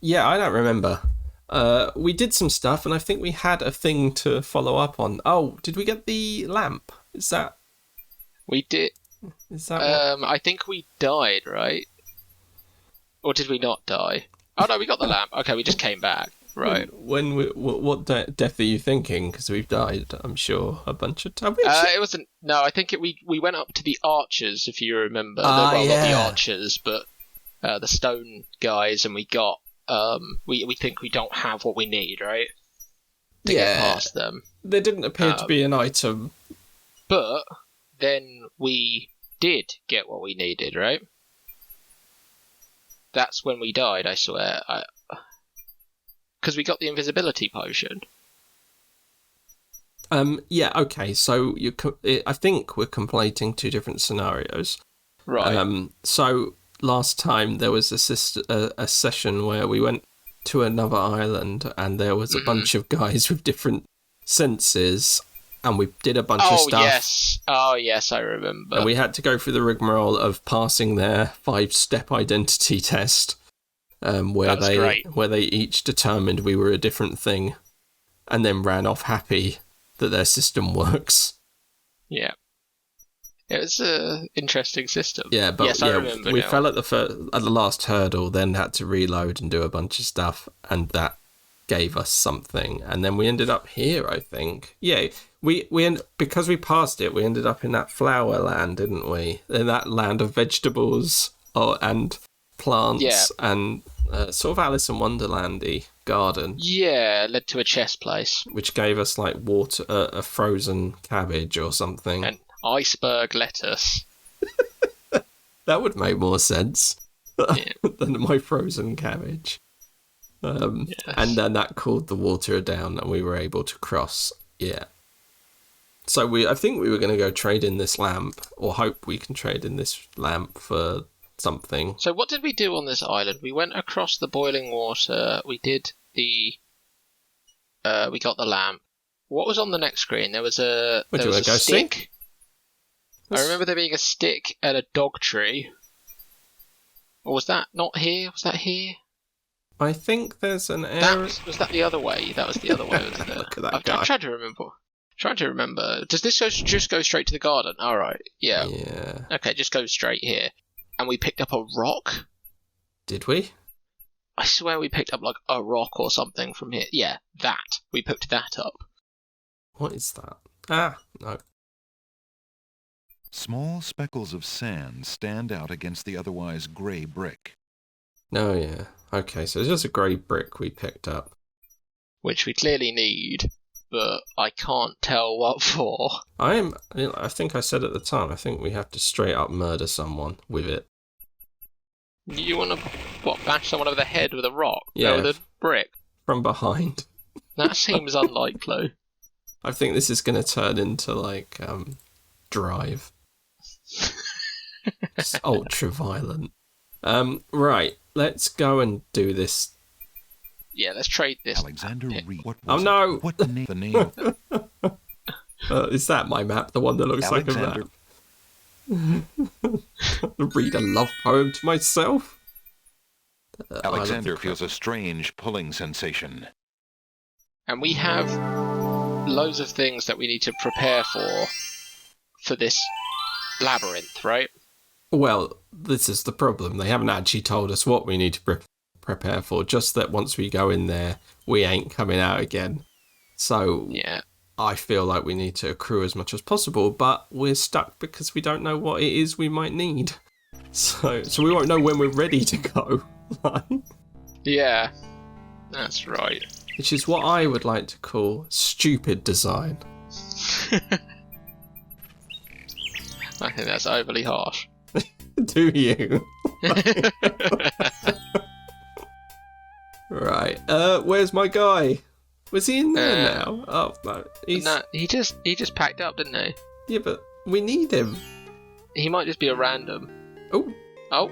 Yeah, I don't remember. We did some stuff, and I think we had a thing to follow up on. Oh, did we get the lamp? We did. Is that what? I think we died, right? Or did we not die? Oh no, we got the lamp. Okay, we just came back. Right. What death are you thinking? Because we've died, I'm sure, a bunch of times. It wasn't. No, I think we went up to the archers, if you remember. Not the archers, but the stone guys, and we got. We think we don't have what we need, right? To get past them. There didn't appear to be an item. But then we did get what we needed, right? That's when we died, I swear. Because we got the invisibility potion. Yeah, okay, so I think we're conflating two different scenarios. Right. So last time there was a session where we went to another island and there was a bunch of guys with different senses and we did a bunch of stuff. Oh, yes, I remember. And we had to go through the rigmarole of passing their 5-step identity test. Where they each determined we were a different thing and then ran off happy that their system works. Yeah. It was an interesting system. Yeah, but yes, I remember we now. fell at the last hurdle, then had to reload and do a bunch of stuff, and that gave us something. And then we ended up here, I think. Yeah, because we passed it, we ended up in that flower land, didn't we? In that land of vegetables and plants and sort of Alice in Wonderland-y garden. Yeah, led to a chess place. Which gave us like water, a frozen cabbage or something. And iceberg lettuce. That would make more sense than my frozen cabbage. Yes. And then that cooled the water down and we were able to cross. Yeah. So I think we were going to go trade in this lamp, or hope we can trade in this lamp for something. So what did we do on this island? We went across the boiling water. We did we got the lamp. What was on the next screen? There was a stick. See? I remember there being a stick and a dog tree. Or was that not here? Was that here? I think there's an area. Was that the other way? That was the other way, wasn't it? Look at that guy. I'm trying to remember. Does this just go straight to the garden? All right. Yeah. Yeah. Okay, just go straight here. And we picked up a rock. Did we? I swear we picked up like a rock or something from here. Yeah, that. We picked that up. What is that? Ah, no. Small speckles of sand stand out against the otherwise grey brick. Oh, yeah. Okay, so it's just a grey brick we picked up. Which we clearly need, but I can't tell what for. I think I said at the time, I think we have to straight up murder someone with it. You want to, bash someone over the head with a rock? Yeah. With a brick? From behind. That seems unlikely. I think this is going to turn into, like, Drive. It's ultra violent. Right, let's go and do this. Yeah, let's trade this. Alexander Reed. Oh no! What the name? Is that my map? The one that looks Alexander. like a map? Read a love poem to myself? Alexander feels a strange pulling sensation. And we have loads of things that we need to prepare for this labyrinth, right? Well, this is the problem. They haven't actually told us what we need to prepare for, just that once we go in there, we ain't coming out again. So yeah. I feel like we need to accrue as much as possible, but we're stuck because we don't know what it is we might need. So we won't know when we're ready to go. Yeah, that's right. Which is what I would like to call stupid design. I think that's overly harsh. Do you? Right. Where's my guy? Was he in there now? Oh no. No, he just packed up, didn't he? Yeah, but we need him. He might just be a random. Oh. Oh.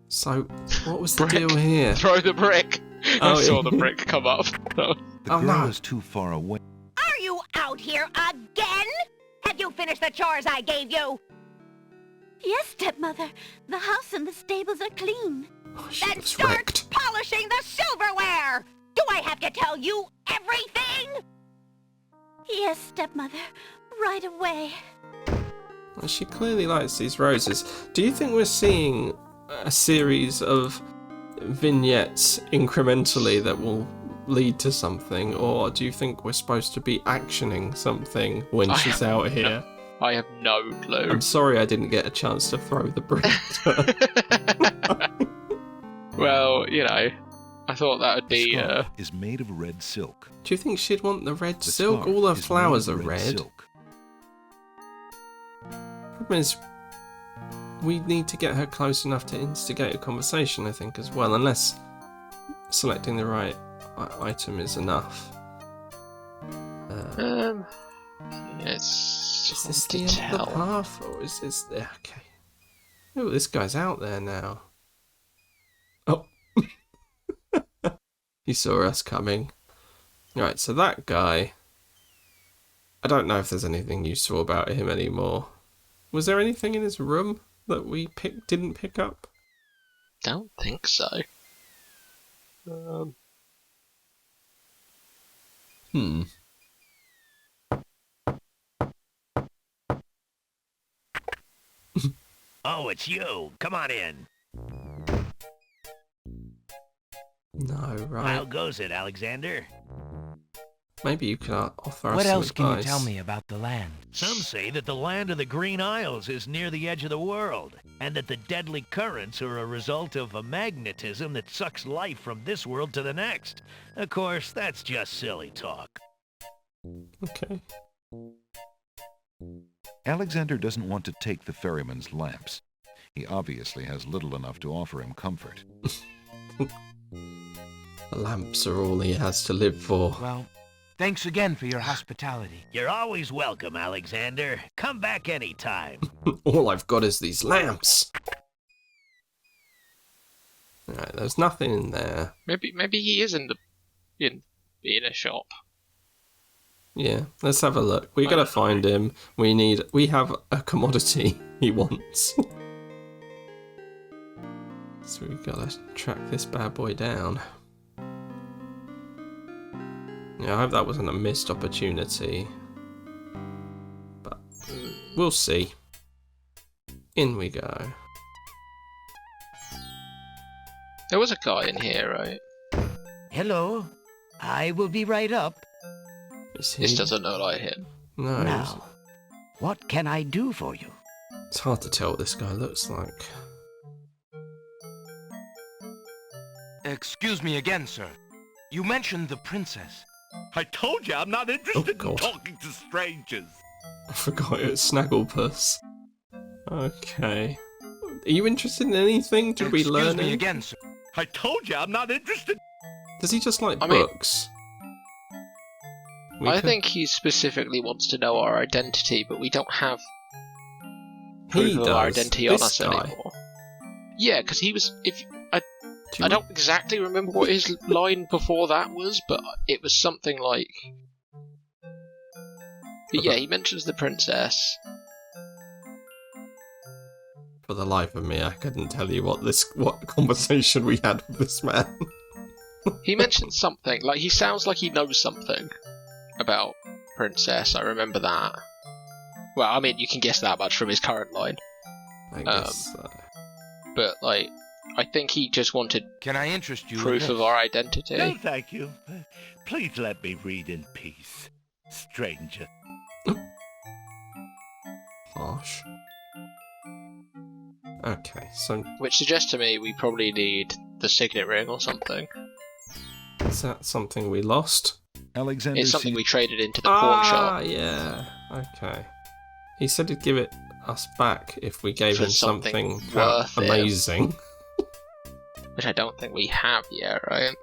So, what was the deal here? Throw the brick. I saw the brick come up. The girl is too far away. Are you out here again? Have you finished the chores I gave you? Yes, stepmother. The house and the stables are clean. Oh, she Then looks start wrecked. polishing the silverware! Do I have to tell you everything? Yes, stepmother. Right away. Well, she clearly likes these roses. Do you think we're seeing a series of vignettes incrementally that will lead to something, or do you think we're supposed to be actioning something when she's out here? I have no clue. I'm sorry I didn't get a chance to throw the brick. Well, you know, I thought that would The be. scarf is made of red silk. Do you think she'd want the red The silk? scarf All her is made flowers of are red. silk. Problem is, we need to get her close enough to instigate a conversation, I think, as well, unless selecting the right item is enough. It's Is this hard the to end of the tell. path, or is this... Yeah, okay. Oh, this guy's out there now. Oh. He saw us coming. Right, so that guy... I don't know if there's anything useful about him anymore. Was there anything in his room that we didn't pick up? Don't think so. Oh, it's you. Come on in. No, right. How goes it, Alexander? Maybe you can offer us What some else can you advice. tell me about the land? Some say that the land of the Green Isles is near the edge of the world, and that the deadly currents are a result of a magnetism that sucks life from this world to the next. Of course, that's just silly talk. Okay. Alexander doesn't want to take the ferryman's lamps. He obviously has little enough to offer him comfort. The lamps are all he has to live for. Well, thanks again for your hospitality. You're always welcome, Alexander. Come back anytime. All I've got is these lamps. Alright, there's nothing in there. Maybe he is in a shop. Yeah, let's have a look. We gotta find him. We have a commodity he wants. So we gotta track this bad boy down. Yeah, I hope that wasn't a missed opportunity. But we'll see. In we go. There was a guy in here, right? Hello. I will be right up. Is he? This doesn't look like him. No, he's- Now, what can I do for you? it's hard to tell what this guy looks like. Excuse me again, sir. You mentioned the princess. I told you I'm not interested God. talking to strangers. I forgot it's Snagglepuss. Okay. Are you interested in anything? Did we learn Excuse me anything? again, sir. I told you I'm not interested. Does he just like I mean- books? I think he specifically wants to know our identity, but we don't have he proof does. of our identity on This us guy. anymore. Yeah, because he was. Do you I don't exactly remember what his line before that was, but it was something like. But yeah, he mentions the princess. For the life of me, I couldn't tell you what conversation we had with this man. He mentioned something, like he sounds like he knows something about princess. I remember that. Well, I mean, you can guess that much from his current line, I guess. but like, I think he just wanted Can I interest you in proof this? of our identity. No, thank you. Please let me read in peace, stranger. Harsh. Okay, so Which suggests to me we probably need the signet ring or something. is that something we lost? Alexander It's something sees we traded into the pawn shop. Yeah. Okay. He said he'd give it us back if we gave For him something something worth it. amazing. Which I don't think we have yet, right?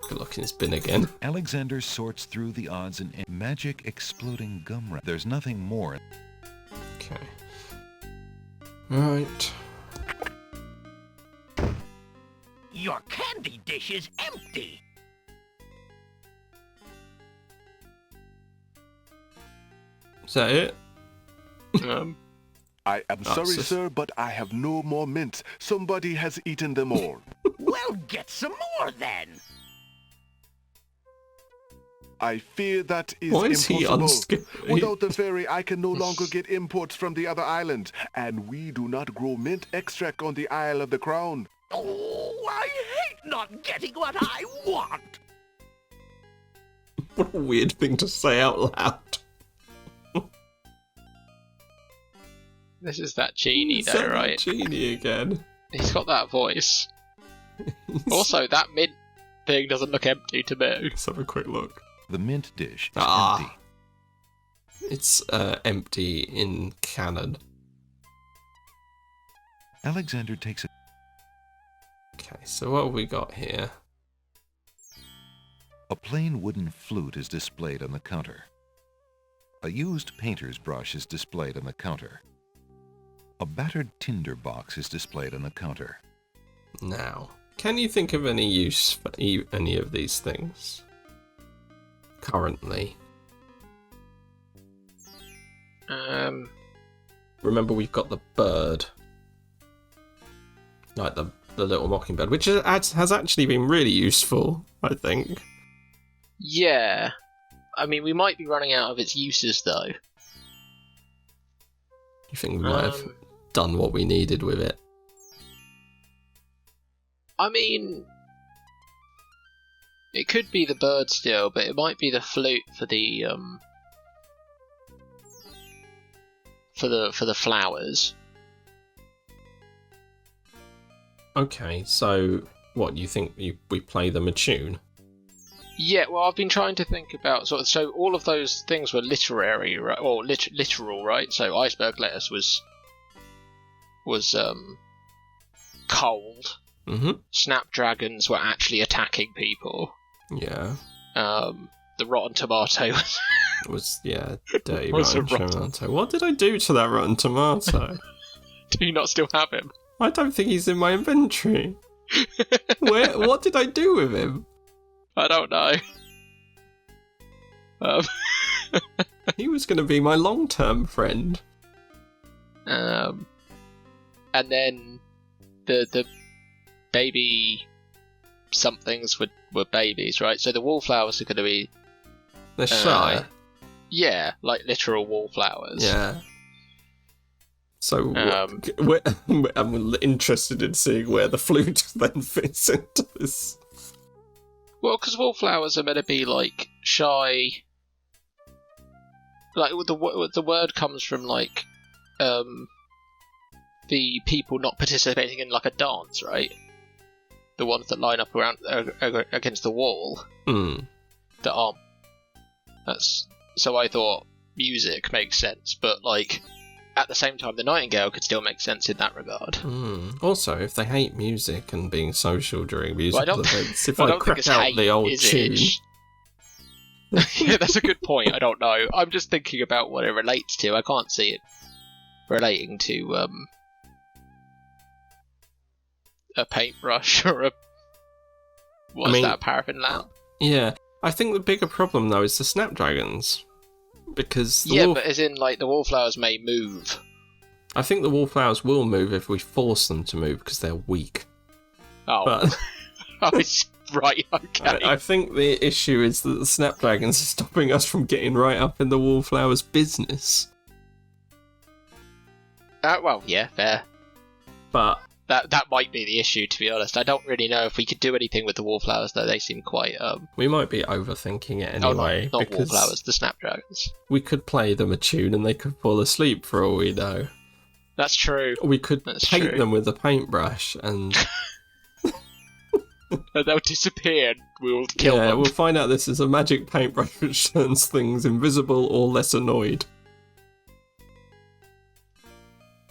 Good luck in his bin again. Alexander sorts through the odds and magic exploding gum wrap. There's nothing more. Okay. Right. Your candy dish is empty. Is that it? Um, I am sorry, sir, but I have no more mints. Somebody has eaten them all. Well, get some more then. I fear that is Why is he impossible. Without the ferry, I can no longer get imports from the other islands, and we do not grow mint extract on the Isle of the Crown. Oh, I hate not getting what I want. What a weird thing to say out loud. This is that genie, Is though, that right? Genie again. He's got that voice. Also, that mint thing doesn't look empty to me. Let's have a quick look. The mint dish is Ah. empty. It's empty in canon. Alexander takes a... Okay, so what have we got here? A plain wooden flute is displayed on the counter. A used painter's brush is displayed on the counter. A battered tinder box is displayed on the counter. Now, can you think of any use for any of these things? Currently. Remember, we've got the bird. Like the little mockingbird, which has actually been really useful, I think. Yeah. I mean, we might be running out of its uses, though. You think we might have done what we needed with it? I mean, it could be the bird still, but it might be the flute for the for the flowers. Okay, so what, you think we play them a tune? Yeah, well, I've been trying to think about so all of those things were literary, right? Or literal, right? So iceberg lettuce was cold. Mm-hmm. Snapdragons were actually attacking people. Yeah. The rotten tomato Was dirty Was a rotten tomato. What did I do to that rotten tomato? Do you not still have him? I don't think he's in my inventory. What did I do with him? I don't know. He was going to be my long-term friend. And then the baby somethings were babies, right? So the wallflowers are going to be... They're shy. Yeah, like literal wallflowers. Yeah. So I'm interested in seeing where the flute then fits into this. Well, because wallflowers are meant to be like shy. Like the word comes from like the people not participating in like a dance, right? The ones that line up around against the wall. That aren't. That's so I thought music makes sense, but like at the same time, the nightingale could still make sense in that regard. Also, if they hate music and being social during musical events, if I crack out the old tune. Yeah, that's a good point. I don't know. I'm just thinking about what it relates to. I can't see it relating to a paintbrush or a a paraffin lamp. Yeah, I think the bigger problem though is the snapdragons, because but as in like the wallflowers may move. I think the wallflowers will move if we force them to move because they're weak. Oh, but right. Okay. I think the issue is that the snapdragons are stopping us from getting right up in the wallflowers' business. Well, yeah, fair. But that might be the issue, to be honest. I don't really know if we could do anything with the wallflowers, though. They seem quite... We might be overthinking it anyway. Oh, not wallflowers, the snapdragons. We could play them a tune and they could fall asleep for all we know. That's true. We could paint them with a paintbrush and... and they'll disappear and we'll kill them. Yeah, we'll find out this is a magic paintbrush which turns things invisible or less annoyed.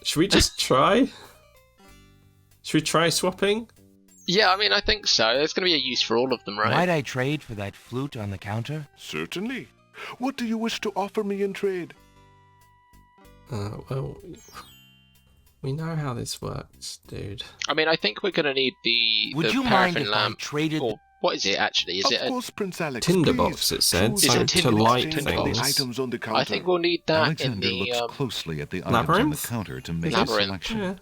Should we just try? Should we try swapping? Yeah, I mean, I think so. There's going to be a use for all of them, right? Might I trade for that flute on the counter? Certainly. What do you wish to offer me in trade? Well, we know how this works, dude. I mean, I think we're going to need the Would you paraffin mind if lamp. I traded? Or What is it actually? Is it Of course, Prince Alex. Tinderbox, it said. Is it So to light tinderbox? things. Items on the counter. I think we'll need that Alexander in the looks closely at the items Labyrinth? on the counter to make a Labyrinth. selection. Yeah.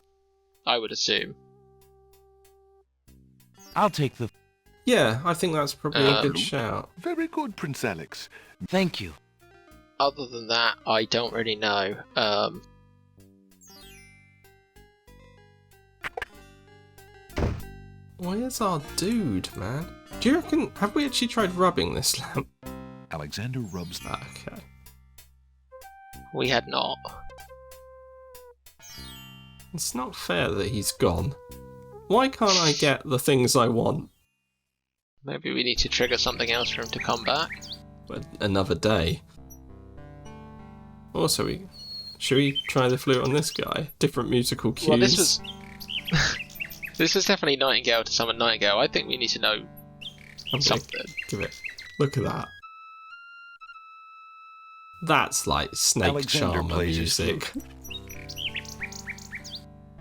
I would assume. I'll take the... Yeah, I think that's probably a good Um, shout. Very good, Prince Alex. Thank you. Other than that, I don't really know. Where's our dude, man? Do you reckon... Have we actually tried rubbing this lamp? Alexander rubs the... Okay. We had not. It's not fair that he's gone. Why can't I get the things I want? Maybe we need to trigger something else for him to come back. But another day. Also, should we try the flute on this guy? Different musical cues. Well, this was... This is definitely Nightingale to summon Nightingale. I think we need to know I'm gonna something. give it. Look at that. That's like Snake Alexander Charmer plays his music.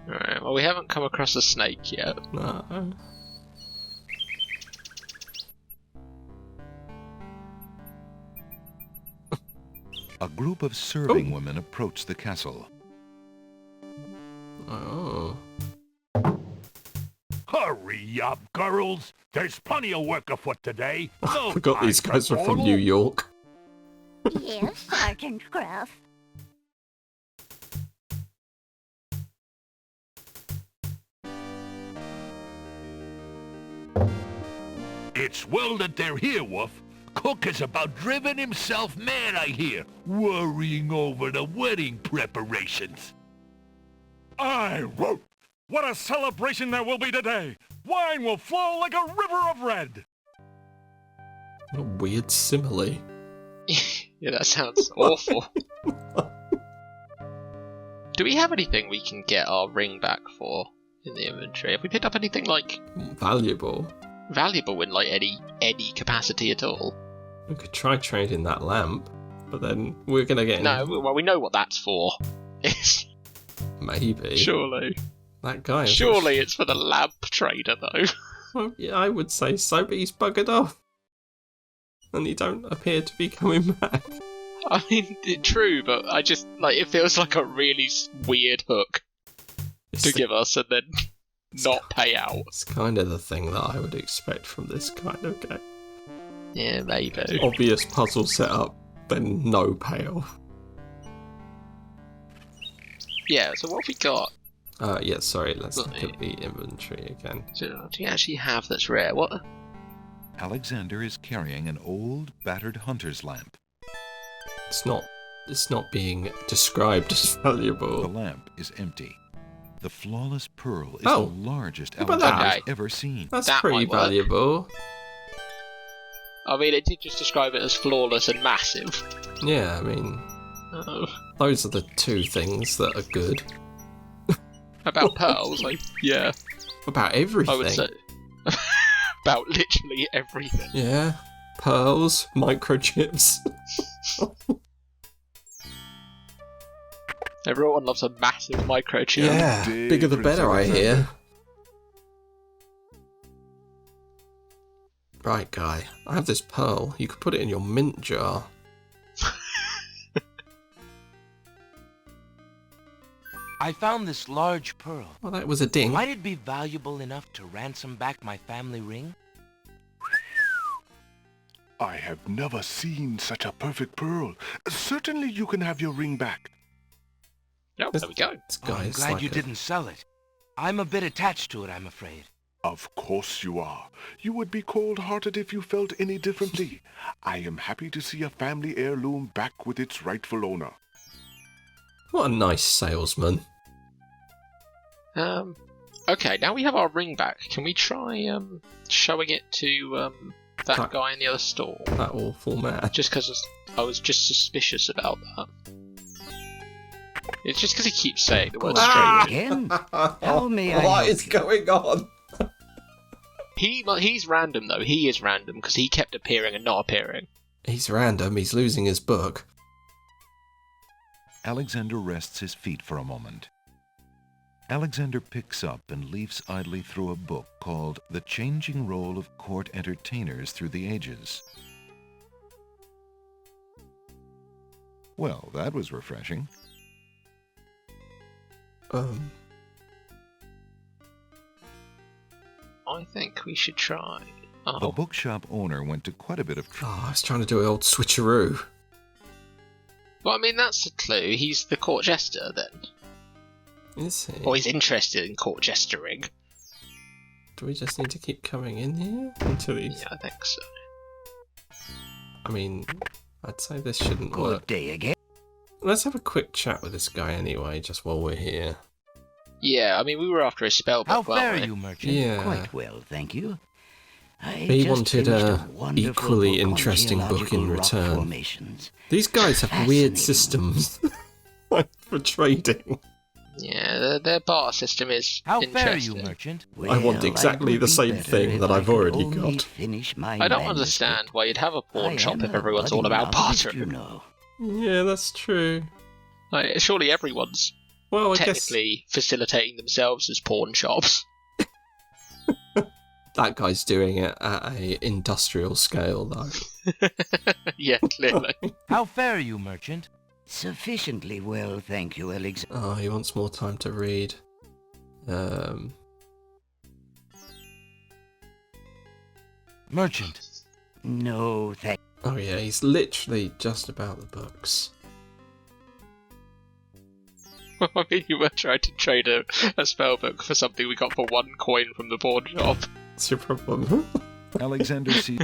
Alright, well we haven't come across a snake yet. No. A group of serving Oh. women approach the castle. Oh. Hurry up, girls. There's plenty of work afoot today. I forgot these guys were from New York. Yes, Sergeant Gruff. It's well that they're here, Wolf. Cook is about driven himself mad, I hear, worrying over the wedding preparations. Aye, whoa! What a celebration there will be today! Wine will flow like a river of red! What a weird simile. Yeah, that sounds awful. Do we have anything we can get our ring back for in the inventory? Have we picked up anything like Valuable. valuable in like any capacity at all? We could try trading that lamp, but then we're gonna get No, well we know what that's for. maybe. Surely. That guy. Is Surely it's for the lamp trader though. Well, yeah, I would say so, but he's buggered off, and he don't appear to be coming back. I mean, true, but I just like it feels like a really weird hook to give us and then not pay out. It's kind of the thing that I would expect from this kind of game. Yeah, maybe. Obvious puzzle setup, then no payoff. Yeah, so what have we got? Yeah, sorry, let's look Right. at the inventory again. So, what do you actually have that's rare? What? Alexander is carrying an old, battered hunter's lamp. It's not being described as valuable. The lamp is empty. The flawless pearl is Oh, the largest how about that? Alexander's Okay. ever seen. That's That pretty might work. valuable. I mean, it did just describe it as flawless and massive. Yeah, I mean, Oh. those are the two things that are good. About pearls, like, yeah, About everything. I would say. About literally everything. Yeah, pearls, microchips. Everyone loves a massive microchip. Yeah, Day, bigger the Prince better, I Alexander. hear. Right, guy. I have this pearl. You could put it in your mint jar. I found this large pearl. Well, that was a ding. Might it be valuable enough to ransom back my family ring? I have never seen such a perfect pearl. Certainly you can have your ring back. Oh, there we go. This Oh, I'm guy's glad like you a- didn't sell it. I'm a bit attached to it, I'm afraid. Of course you are. You would be cold-hearted if you felt any differently. I am happy to see a family heirloom back with its rightful owner. What a nice salesman. Okay, now we have our ring back. Can we try showing it to that That- guy in the other store? That awful man. Just because I was just suspicious about that. It's just because he keeps saying the word strange. Again? How may I What help is you? going on? He's random though. He is random because he kept appearing and not appearing. He's random. He's losing his book. Alexander rests his feet for a moment. Alexander picks up and leafs idly through a book called The Changing Role of Court Entertainers Through the Ages. Well, that was refreshing. I think we should try. The bookshop owner went to quite a bit of trouble. I was trying to do an old switcheroo. Well, I mean, that's a clue. He's the court jester, then. Is he? Or he's interested in court jestering. Do we just need to keep coming in here until he's... Yeah, I think so. I mean, I'd say this shouldn't Good work. day again. Let's have a quick chat with this guy anyway, just while we're here. Yeah, I mean, we were after a spell book, How weren't fare we? you, merchant? Yeah. Quite well, thank you. He just wanted finished a wonderful equally book on interesting book in geological rock return. formations. These guys have weird Fascinating. systems like for trading. Yeah, their barter system is How fare you, interesting. merchant? I want exactly would the be same better thing if that I I've could already only got. finish my I don't manuscript. understand why you'd have a pawn I shop am if a everyone's all budding about novelist, bartering. you know. Yeah, that's true. Like, surely everyone's Well, I guess technically facilitating themselves as pawn shops. that guy's doing it at a industrial scale, though. Yeah, clearly. How fare you, merchant? Sufficiently well, thank you, Alexander. Oh, he wants more time to read. Merchant. No, thank Oh yeah, he's literally just about the books. I mean, you were trying to trade a spell book for something we got for 1 coin from the pawn shop. What's your problem? Alexander sees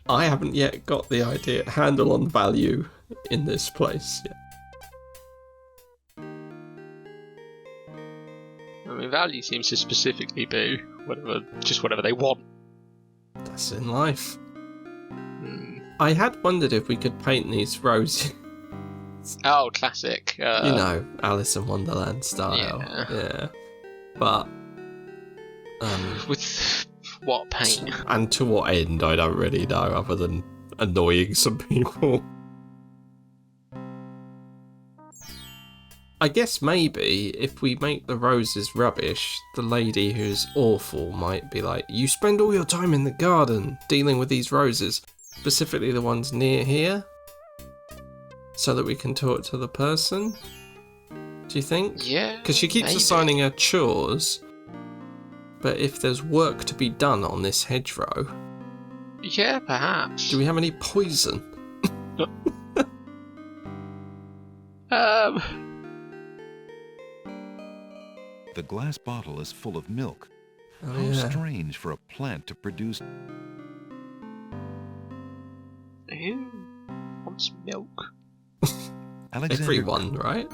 I haven't yet got the handle on value in this place yet. I mean, value seems to specifically be whatever they want. That's in life. Hmm. I had wondered if we could paint these roses. Oh, classic. You know, Alice in Wonderland style. Yeah. But with what paint? And to what end, I don't really know, other than annoying some people. I guess maybe if we make the roses rubbish, the lady who's awful might be like, you spend all your time in the garden dealing with these roses, specifically the ones near here, so that we can talk to the person. Do you think? Yeah. Because she keeps maybe. assigning her chores, but if there's work to be done on this hedgerow, Yeah, perhaps. do we have any poison? the glass bottle is full of milk. Oh, How yeah. strange for a plant to produce. Who wants milk? Alexander Everyone, right?